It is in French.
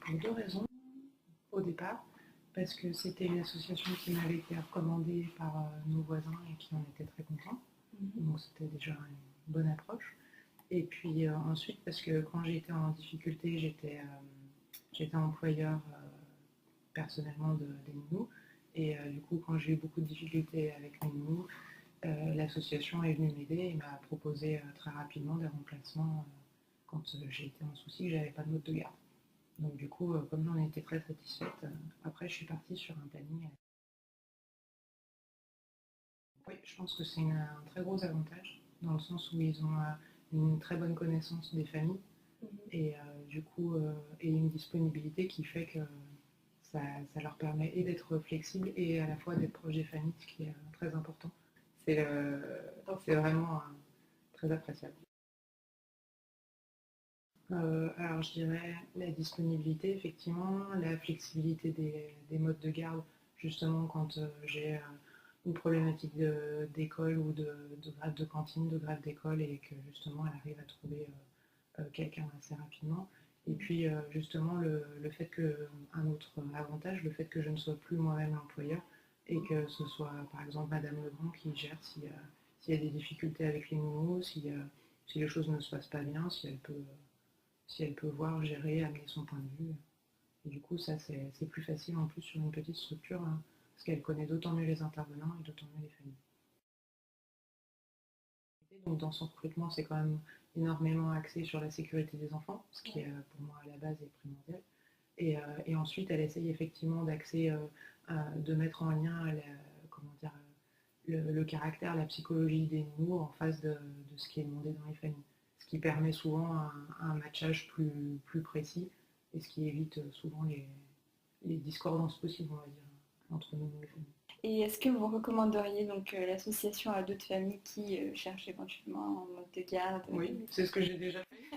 Pour deux raisons. Au départ, parce que c'était une association qui m'avait été recommandée par nos voisins et qui en étaient très contents. Donc c'était déjà une bonne approche. Et puis ensuite, parce que quand j'étais en difficulté, j'étais employeur personnellement des nounous. Et du coup, quand j'ai eu beaucoup de difficultés avec mes nounous, l'association est venue m'aider et m'a proposé très rapidement des remplacements quand j'ai été en souci, que j'avais pas de mode de garde. Donc du coup, comme j'en étais très satisfaite, après je suis partie sur un planning. Oui, je pense que c'est un très gros avantage, dans le sens où ils ont une très bonne connaissance des familles et du coup et une disponibilité qui fait que ça leur permet et d'être flexible et à la fois d'être proche des familles, ce qui est très important. C'est vraiment très appréciable. Alors je dirais la disponibilité, effectivement, la flexibilité des modes de garde, justement quand j'ai une problématique d'école ou de grève de cantine, de grève d'école et que justement elle arrive à trouver quelqu'un assez rapidement. Et puis justement le fait que, un autre avantage, le fait que je ne sois plus moi-même l'employeur et que ce soit par exemple Madame Legrand qui gère s'il y a des difficultés avec les nounous, si les choses ne se passent pas bien, si elle peut voir, gérer, amener son point de vue. Et du coup, ça, c'est plus facile en plus sur une petite structure, hein, parce qu'elle connaît d'autant mieux les intervenants et d'autant mieux les familles. Donc dans son recrutement, c'est quand même énormément axé sur la sécurité des enfants, ce qui pour moi à la base est primordial. Et ensuite, elle essaye effectivement d'axer, de mettre en lien comment dire, le caractère, la psychologie des nounous en face de ce qui est demandé dans les familles. Ce qui permet souvent un matchage plus précis et ce qui évite souvent les discordances possibles, on va dire, entre nous et les familles. Et est-ce que vous recommanderiez donc l'association à d'autres familles qui cherchent éventuellement un mode de garde? Oui, c'est ce que j'ai déjà fait.